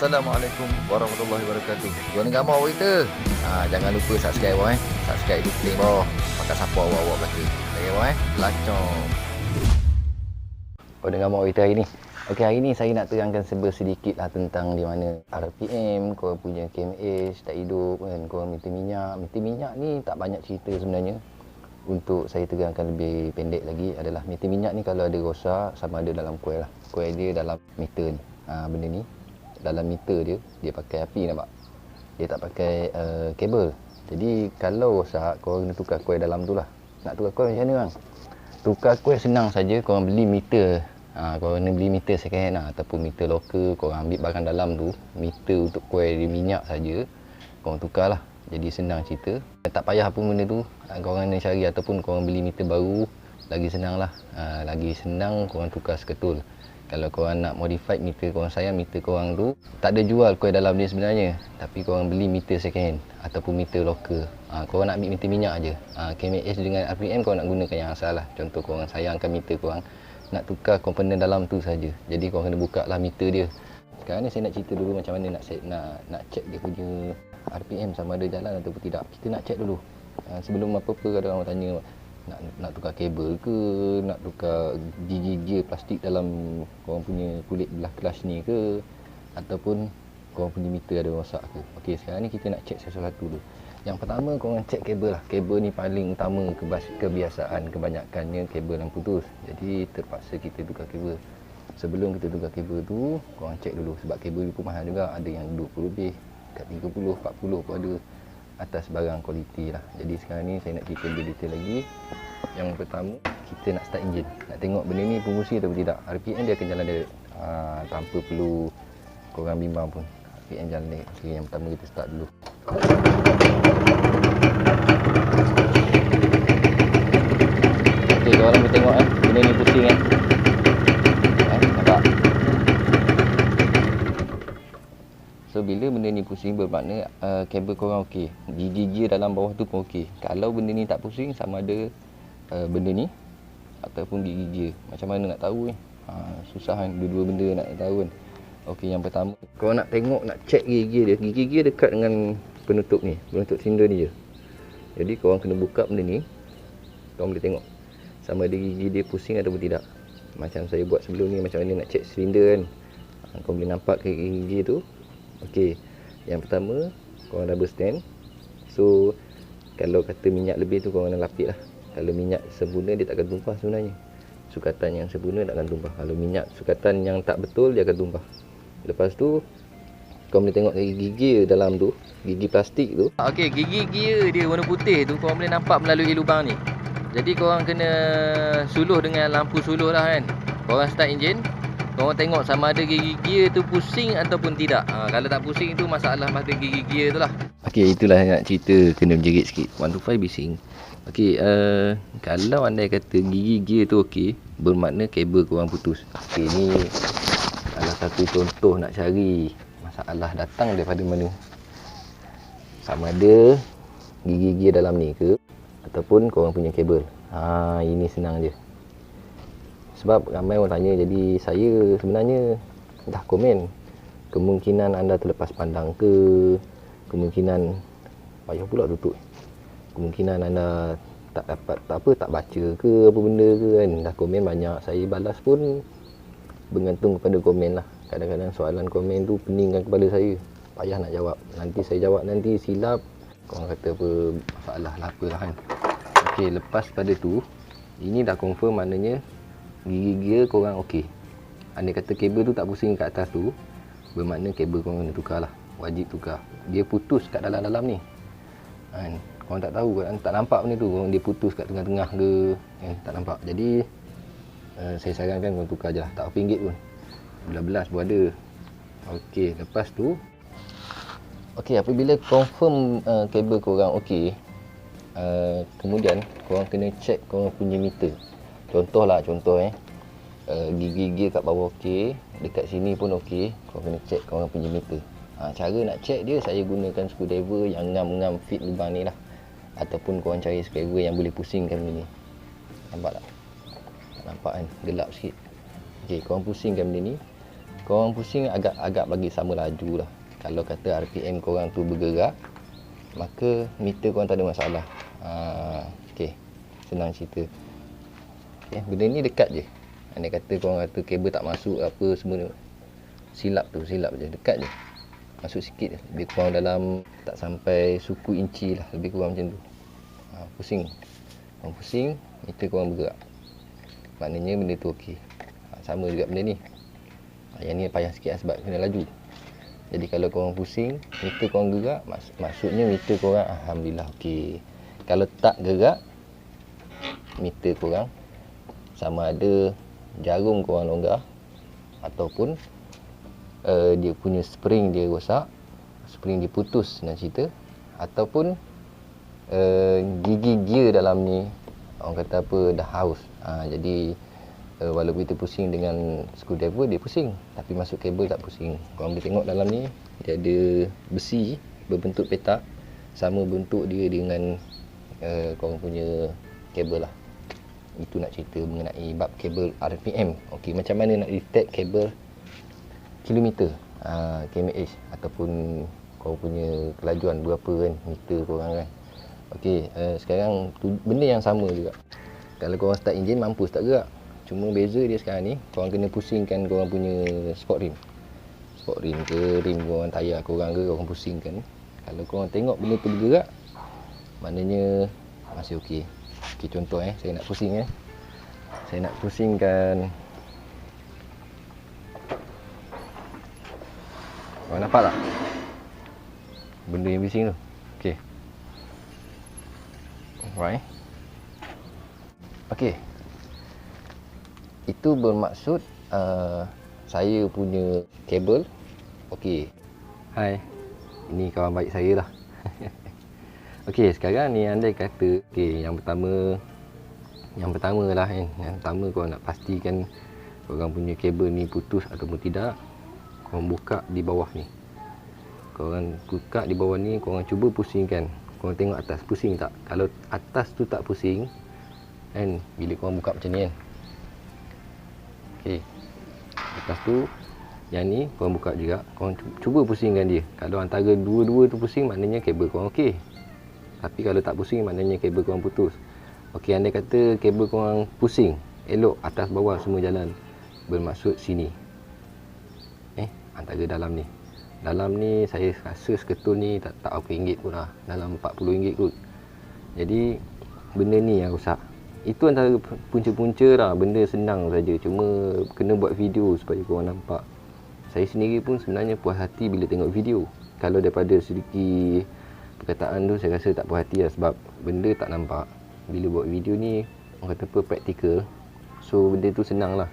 Assalamualaikum warahmatullahi wabarakatuh. Gua ni gambar kita. Jangan lupa subscribe bawah Subscribe tu klik bawah. Pakai siapa awak belaka. Okey bawah Lacong. Kau dengar mau kita hari ni. Okey, hari ni saya nak terangkan sedikit lah tentang di mana RPM, kau punya KMH tak hidup kan, kau meter minyak. Meter minyak ni tak banyak cerita sebenarnya. Untuk saya terangkan lebih pendek lagi adalah meter minyak ni kalau ada rosak sama ada dalam coil lah. Coil dia dalam meter ni. Benda ni dalam meter dia pakai api, nampak? Dia tak pakai kabel. Jadi kalau rosak, korang kena tukar coil dalam tu lah. Nak tukar coil macam mana bang? Tukar coil senang saja, korang beli meter. Korang kena beli meter second hand lah, ataupun meter lokal. Korang ambil barang dalam tu, meter untuk coil dia minyak saja, korang tukar lah. Jadi senang cerita. Tak payah apa benda tu, korang kena cari, ataupun korang beli meter baru, lagi senang lah. Lagi senang korang tukar seketul. Kalau korang nak modified meter korang, sayang meter korang tu tak ada jual coil dalam dia sebenarnya, tapi korang beli meter second hand ataupun meter lokal. Korang nak ambil meter minyak aje. KMH dengan RPM korang nak gunakan yang asal lah. Contoh korang sayangkan meter korang, nak tukar komponen dalam tu saja. Jadi korang kena buka lah meter dia. Sekarang ni saya nak cerita dulu macam mana nak check dia punya RPM sama ada jalan ataupun tidak. Kita nak check dulu. Sebelum apa-apa ada orang tanya nak tukar kabel ke, nak tukar gigi-gigi plastik dalam korang punya kulit belah clutch ni ke, ataupun korang punya meter ada rosak ke. Okey, sekarang ni kita nak check satu-satu dulu. Yang pertama korang check kabel lah. Kabel ni paling utama, kebiasaan kebanyakannya kabel yang putus. Jadi terpaksa kita tukar kabel. Sebelum kita tukar kabel tu, korang check dulu, sebab kabel ni pun mahal juga. Ada yang 20 lebih, kat 30, 40 pun ada, atas barang kualiti lah. Jadi sekarang ni saya nak cerita lebih detail lagi. Yang pertama, kita nak start enjin. Nak tengok benda ni fungsi atau tidak. RPM dia akan jalan direct, tanpa perlu korang bimbang pun. RPM jalan direct. Okay, yang pertama kita start dulu. Okay, korang boleh tengok benda ni pusing nampak? So bila benda ni pusing bermakna kabel korang okey. Gigi-gigi dalam bawah tu pun okey. Kalau benda ni tak pusing, sama ada benda ni ataupun gigi-gigi. Macam mana nak tahu ni? Susah kan, dua-dua benda nak tahu kan. Okey, yang pertama korang nak tengok, nak check gigi-gigi dia. Gigi-gigi dekat dengan penutup ni, penutup silinder ni je. Jadi korang kena buka benda ni. Korang boleh tengok sama ada gigi dia pusing ataupun tidak. Macam saya buat sebelum ni, macam mana nak check silinder kan. Korang boleh nampak ke gigi tu. Okey, yang pertama korang double stand. So kalau kata minyak lebih tu korang kena lapik lah. Kalau minyak sempurna dia tak akan tumpah sebenarnya. Sukatan yang sempurna tak akan tumpah. Kalau minyak sukatan yang tak betul, dia akan tumpah. Lepas tu korang boleh tengok gigi dalam tu, gigi plastik tu. Okey, gigi gear dia warna putih tu korang boleh nampak melalui lubang ni. Jadi korang kena suluh dengan lampu suluh lah kan. Korang start enjin, korang tengok sama ada gigi gear tu pusing ataupun tidak. Kalau tak pusing tu masalah pada gigi gear tu lah. Okey, itulah nak cerita, kena menjerit sikit. 125 bising. Okey, kalau andai kata gigi gear tu okey, bermakna kabel korang putus. Okey, ni salah satu contoh nak cari masalah datang daripada mana. Sama ada gigi gear dalam ni ke, ataupun korang punya kabel. Ini senang je. Sebab ramai orang tanya, jadi saya sebenarnya dah komen. Kemungkinan anda terlepas pandang ke, kemungkinan payah pula tutup. Kemungkinan anda tak dapat tak baca ke apa benda ke kan. Dah komen banyak, saya balas pun bergantung kepada komen lah. Kadang-kadang soalan komen tu peningkan kepala saya. Payah nak jawab. Nanti saya jawab, nanti silap, korang kata apa masalah lah apalah kan. Okey, lepas pada tu, ini dah confirm maknanya gigi gear korang okey. Andai kata kabel tu tak pusing kat atas tu, bermakna kabel korang kena tukar lah. Wajib tukar. Dia putus kat dalam-dalam ni kan. Korang tak tahu kan, tak nampak benda tu. Korang dia putus kat tengah-tengah ke kan, tak nampak. Jadi saya sarankan korang tukar je lah. Tak RM1 pun, belas-belas pun ada. Okey, lepas tu okey, apabila confirm kabel korang okey, kemudian korang kena check korang punya meter. Contoh gigi kat bawah okey, dekat sini pun okey, korang kena check korang punya meter. Cara nak check dia, saya gunakan screwdriver yang ngam-ngam fit lubang ni lah, ataupun korang cari screwdriver yang boleh pusingkan benda ni. Nampak tak? Nampak kan, gelap sikit. Okey, korang pusingkan benda ni. korang pusing agak bagi sama laju lah. Kalau kata RPM korang tu bergerak, maka meter korang tak ada masalah. Okey, senang cerita. Okay, benda ni dekat je. Andai kata korang kata kabel tak masuk apa semua, silap je, dekat je. Masuk sikit je, lebih kurang dalam tak sampai suku inci lah, lebih kurang macam tu. Pusing, korang pusing, meter korang bergerak, maknanya benda tu okey. Sama juga benda ni. Yang ni payah sikit lah sebab kena laju. Jadi kalau korang pusing, meter korang gerak, maksudnya meter korang alhamdulillah okey. Kalau tak gerak, meter korang sama ada jarum korang longgar ataupun dia punya spring dia rosak, spring dia putus nak cerita, ataupun gigi gear dalam ni orang kata apa dah haus. Jadi walaupun kita pusing dengan screwdriver dia pusing, tapi masuk kabel tak pusing. Korang boleh tengok dalam ni dia ada besi berbentuk petak, sama bentuk dia dengan korang punya kabel lah. Itu nak cerita mengenai bab kabel RPM. Okey, macam mana nak detect kabel kilometer, kmh ataupun korang punya kelajuan berapa kan meter korang kan. Okey, sekarang benda yang sama juga. Kalau korang start enjin mampu start gerak. Cuma beza dia sekarang ni, korang kena pusingkan korang punya sport rim ke rim korang, tayar korang ke korang pusingkan. Kalau korang tengok benda tu bergerak, maknanya masih okey. Okey, contoh saya nak pusing saya nak pusingkan. Korang nampak tak benda yang bising tu? Okey, alright. Okey, itu bermaksud saya punya kabel okey. Hai, ini kawan baik saya lah. Okey, sekarang ni andai kata okey, yang pertama lah kan. Yang pertama korang nak pastikan korang punya kabel ni putus ataupun tidak. Korang buka di bawah ni. Korang buka di bawah ni, korang cuba pusingkan. Korang tengok atas pusing tak? Kalau atas tu tak pusing kan, bila korang buka macam ni kan. Okey, atas tu yang ni korang buka juga, korang cuba pusingkan dia. Kalau antara dua-dua tu pusing, maknanya kabel korang okey. Tapi kalau tak pusing, maknanya kabel korang putus. Okey, andai kata kabel korang pusing, elok atas bawah semua jalan, bermaksud sini. Antara dalam ni. Dalam ni saya rasa seketul ni tak berapa ringgit pun lah, dalam RM40 kot. Jadi benda ni yang rosak. Itu antara punca-punca lah, benda senang saja. Cuma kena buat video supaya korang nampak. Saya sendiri pun sebenarnya puas hati bila tengok video. Kalau daripada segi perkataan tu saya rasa tak puas hati lah, sebab benda tak nampak. Bila buat video ni orang kata apa, praktikal. So benda tu senang lah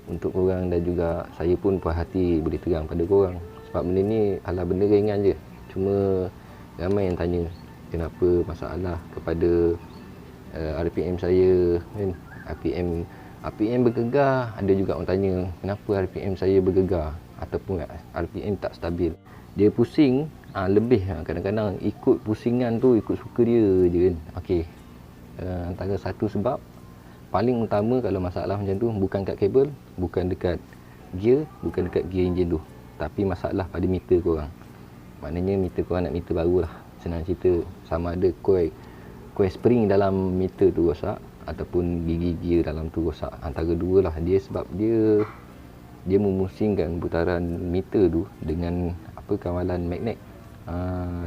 untuk korang, dan juga saya pun puas hati boleh terang pada korang. Sebab benda ni adalah benda ringan je. Cuma ramai yang tanya kenapa masalah kepada RPM saya kan. RPM bergegar. Ada juga orang tanya kenapa RPM saya bergegar ataupun RPM tak stabil. Dia pusing lebih, kadang-kadang ikut pusingan tu, ikut suka dia je kan. Okey, antara satu sebab paling utama kalau masalah macam tu bukan kat kabel, bukan dekat gear enjin tu, tapi masalah pada meter korang. Maknanya meter korang nak meter baru lah, senang cerita. Sama ada coil spring dalam meter tu rosak ataupun gigi gear dalam tu rosak. Antara dua lah dia, sebab dia memusingkan putaran meter tu dengan apa, kawalan magnet.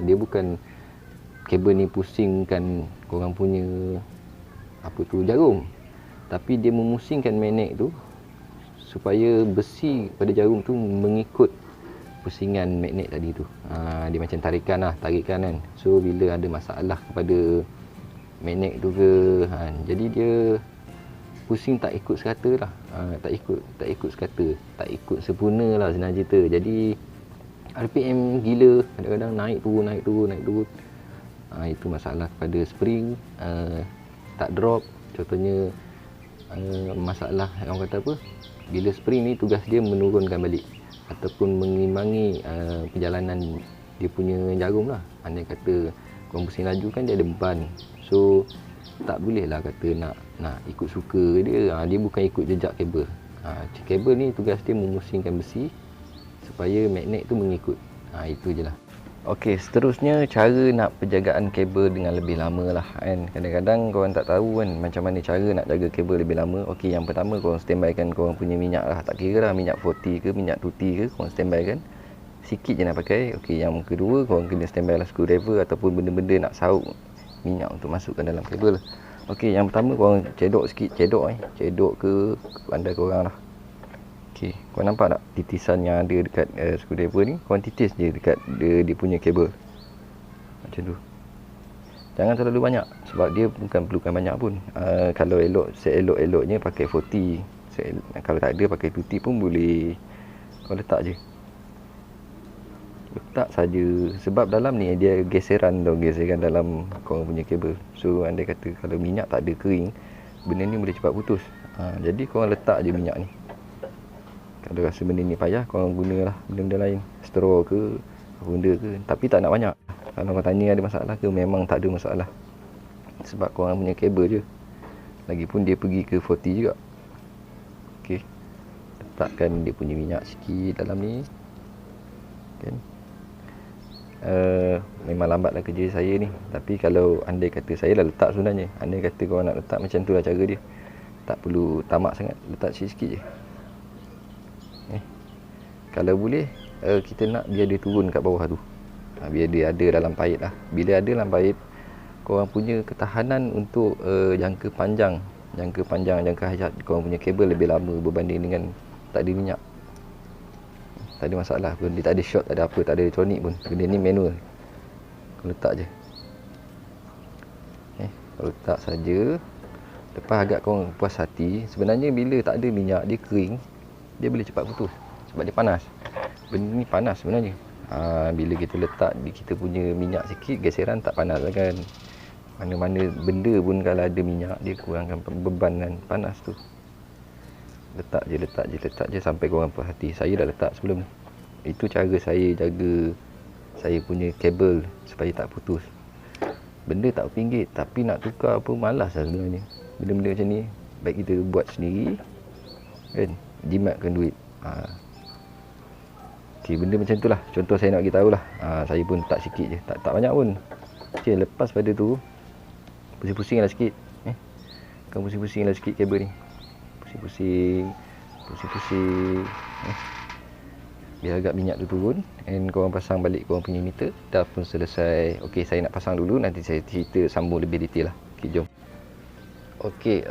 Dia bukan kabel ni pusingkan korang punya apa tu, jarum, tapi dia memusingkan magnet tu supaya besi pada jarum tu mengikut pusingan magnet tadi tu. Dia macam tarikan kan. So bila ada masalah kepada magnet tu ke, jadi dia pusing tak ikut sekata lah. Tak ikut sekata, tak ikut sempurna lah senang cerita. Jadi RPM gila, kadang-kadang naik turun. Itu masalah kepada spring, tak drop. Contohnya masalah orang kata apa, bila spring ni tugas dia menurunkan balik ataupun mengimbangi perjalanan dia punya jarum lah. Andai kata korang pusing laju kan, dia ada beban. So tak boleh lah kata nak ikut suka dia. Dia bukan ikut jejak kabel. Kabel ni tugas dia memusingkan besi supaya magnet tu mengikut. Itu je lah. Okey, seterusnya cara nak penjagaan kabel dengan lebih lama lah kan. Kadang-kadang korang tak tahu kan macam mana cara nak jaga kabel lebih lama. Okey, yang pertama korang standby kan korang punya minyak lah. Tak kira lah minyak 40 ke minyak tuti ke, korang standby kan. Sikit je nak pakai. Okey, yang kedua korang kena standby lah screwdriver ataupun benda-benda nak sauk minyak untuk masukkan dalam kabel. Okey, yang pertama korang cedok sikit, cedok ke pandai korang lah. Okey, korang nampak tak titisan yang ada dekat screwdriver ni? Korang titis je dekat dia punya kabel. Macam tu. Jangan terlalu banyak sebab dia bukan perlukan banyak pun. Kalau seelok-eloknya pakai 40. Kalau tak ada pakai tuti pun boleh. Kau letak je. Letak saja sebab dalam ni dia geseran dalam korang punya kabel. So andai kata kalau minyak tak ada kering, benda ni boleh cepat putus. Jadi korang letak je minyak ni. Kalau rasa benda ni payah, korang gunalah benda-benda lain, straw ke apa benda ke, tapi tak nak banyak. Kalau korang tanya ada masalah ke, memang tak ada masalah sebab korang punya kabel je. Lagipun dia pergi ke 40 juga. Okey, letakkan dia punya minyak sikit dalam ni kan. Memang lambatlah kerja saya ni, tapi kalau andai kata saya dah letak sebenarnya, andai kata korang nak letak macam tu lah cara dia, tak perlu tamak sangat, letak sikit-sikit je. Kalau boleh kita nak biar dia turun kat bawah tu, biar dia ada dalam paip lah. Bila ada dalam paip, korang punya ketahanan untuk jangka panjang, jangka hayat korang punya kabel lebih lama berbanding dengan tak ada minyak. Tak ada masalah pun, dia tak ada short, tak ada apa, tak ada elektronik pun. Benda ni manual, kau letak je. Kau letak saja. Lepas agak korang puas hati, sebenarnya bila tak ada minyak, dia kering, dia boleh cepat putus sebab dia panas. Benda ni panas sebenarnya. Bila kita letak kita punya minyak sikit, geseran tak panas kan. Mana-mana benda pun kalau ada minyak, dia kurangkan beban dan panas tu. Letak je sampai korang puas hati. Saya dah letak sebelum ni. Itu cara saya jaga saya punya kabel supaya tak putus. Benda tak RM1, tapi nak tukar pun malas lah sebenarnya. Benda-benda macam ni baik kita buat sendiri kan, jimatkan duit. Okey, benda macam tu lah. Contoh saya nak bagi tahu lah. Saya pun tak sikit je, tak banyak pun. Okey, lepas pada tu pusing-pusing lah sikit. Kau pusing-pusing lah sikit kabel ni. Pusing-pusing. Biar agak minyak tu turun. And korang pasang balik korang punya meter. Dah pun selesai. Okey, saya nak pasang dulu, nanti saya cerita sambung lebih detail lah. Okey, jom. Okey,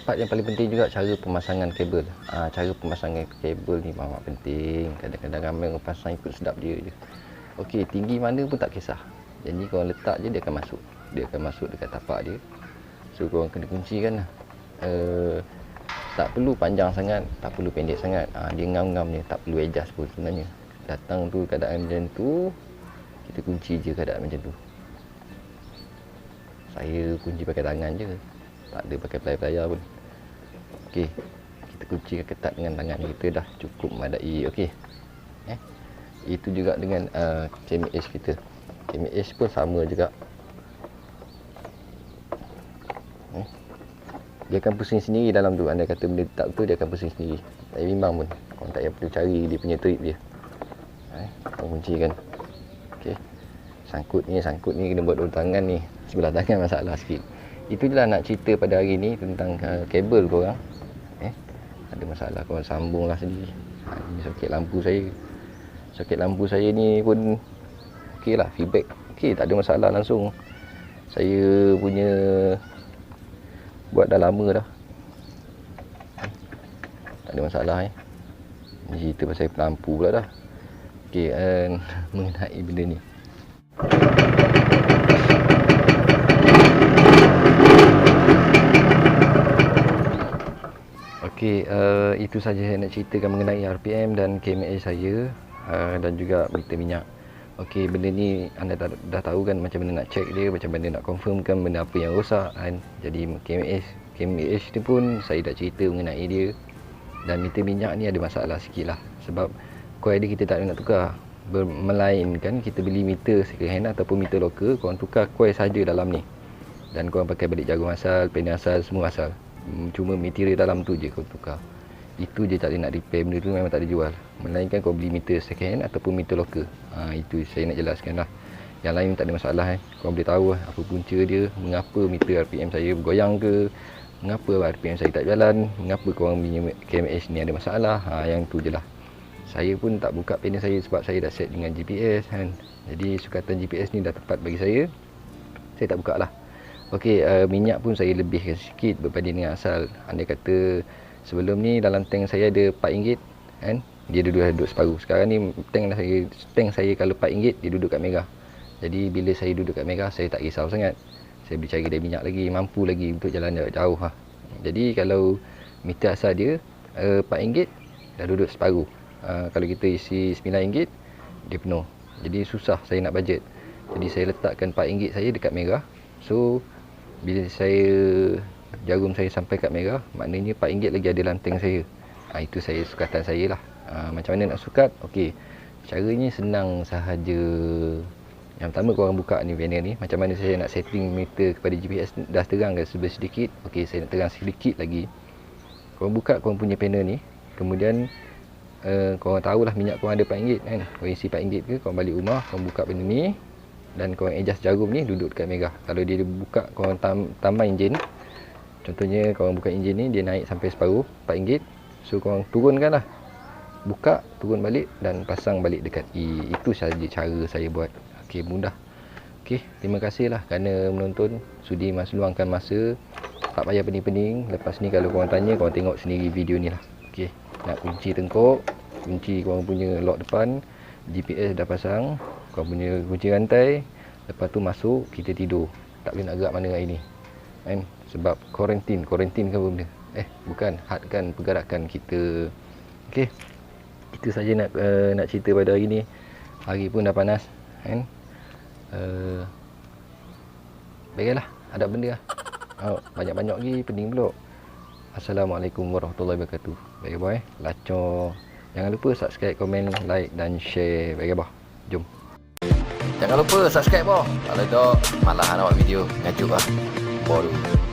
part yang paling penting juga cara pemasangan kabel. Cara pemasangan kabel ni memang penting. Kadang-kadang ramai orang pasang ikut sedap dia je. Okey, tinggi mana pun tak kisah. Jadi korang letak je, dia akan masuk. Dia akan masuk dekat tapak dia. So korang kena kuncikan lah. Tak perlu panjang sangat, tak perlu pendek sangat. Dia ngam-ngam je, tak perlu adjust pun sebenarnya. Datang tu keadaan macam tu, kita kunci je keadaan macam tu. Saya kunci pakai tangan je, tak ada pakai plier-plier pun. Okey, kita kunci ketat dengan tangan kita, dah cukup memadai. Okey. Itu juga dengan KMH kita. KMH pun sama juga. Dia akan pusing sendiri dalam tu. Anda kata benda tak betul, dia akan pusing sendiri. Tak bimbang pun. Korang tak payah perlu cari dia punya trip dia. Korang kuncikan. Okey. Sangkut ni kena buat dua tangan ni. Sebelah tangan masalah sikit. Itu je lah nak cerita pada hari ni tentang kabel korang. Ada masalah korang sambung lah sendiri. Ini soket lampu saya. Soket lampu saya ni pun okey lah, feedback okey, tak ada masalah langsung. Saya punya buat dah lama dah. Tak ada masalah Ni cerita pasal lampu pula dah. Okey, mengenai benda ni. Okey, itu saja saya nak ceritakan mengenai RPM dan KMH saya, dan juga meter minyak. Okey, benda ni anda dah tahu kan macam mana nak check dia, macam mana nak confirmkan benda apa yang rosak kan. Jadi KMH ni pun saya dah cerita mengenai dia. Dan meter minyak ni ada masalah sikit lah, sebab coil dia kita tak nak tukar. Melainkan kita beli meter second hand ataupun meter lokal, korang tukar coil saja dalam ni. Dan korang pakai balik jarum asal, panel asal, semua asal. Cuma material dalam tu je kau tukar. Itu je, tak boleh nak repair. Benda tu memang tak boleh jual, melainkan kau beli meter second hand ataupun meter local. Itu saya nak jelaskan lah. Yang lain tak ada masalah Kau boleh tahu apa punca dia, mengapa meter RPM saya bergoyang ke, mengapa RPM saya tak jalan, mengapa korang punya KMH ni ada masalah. Yang tu je lah. Saya pun tak buka panel saya sebab saya dah set dengan GPS kan. Jadi sukatan GPS ni dah tepat bagi saya tak buka lah. Okey, minyak pun saya lebihkan sikit berbanding dengan asal. Andai kata sebelum ni dalam tank saya ada RM4 kan, dia duduk separuh. Sekarang ni tank saya kalau RM4 dia duduk kat merah. Jadi bila saya duduk kat merah, saya tak risau sangat. Saya boleh cari dia minyak lagi, mampu lagi untuk jalan jauh lah. Jadi kalau meter asal dia RM4 dah duduk separuh. Kalau kita isi RM9 dia penuh. Jadi susah saya nak bajet. Jadi saya letakkan RM4 saya dekat merah. So bila jarum saya sampai kat merah, maknanya RM4 lagi ada dalam tank saya. Itu sukatan saya lah. Macam mana nak sukat? Okey, caranya senang sahaja. Yang pertama, korang buka ni panel ni. Macam mana saya nak setting meter kepada GPS, dah terang ke sedikit. Okey, saya nak terang sedikit lagi. Korang buka korang punya panel ni. Kemudian korang tahulah minyak korang ada RM4 kan. Korang isi RM4 ke, korang balik rumah, korang buka benda ni dan korang adjust jarum ni duduk dekat merah. Kalau dia buka, korang tambah enjin. Contohnya korang buka enjin ni, dia naik sampai separuh RM4. So korang turunkan lah, buka, turun balik dan pasang balik dekat E. Itu sahaja cara saya buat. Okey, mudah. Okey, terima kasih lah kerana menonton. Sudi luangkan masa. Tak payah pening-pening. Lepas ni kalau korang tanya, korang tengok sendiri video ni lah. Okey, nak kunci tengkok, kunci korang punya lock depan, GPS dah pasang, korang punya kunci rantai. Lepas tu masuk, kita tidur. Tak boleh nak gerak mana hari ni kan? Sebab kuarantin ke apa benda? Bukan, hadkan pergerakan kita. Okey, itu saja nak cerita pada hari ni. Hari pun dah panas kan? Baiklah, ada benda lah. Banyak-banyak lagi, pening pula. Assalamualaikum warahmatullahi wabarakatuh. Baik boy, lacor. Jangan lupa subscribe, komen, like dan share. Baik bah. Jom. Jangan lupa subscribe boh. Kalau tak, malah nak buat video ngajuk lah. Bodoh.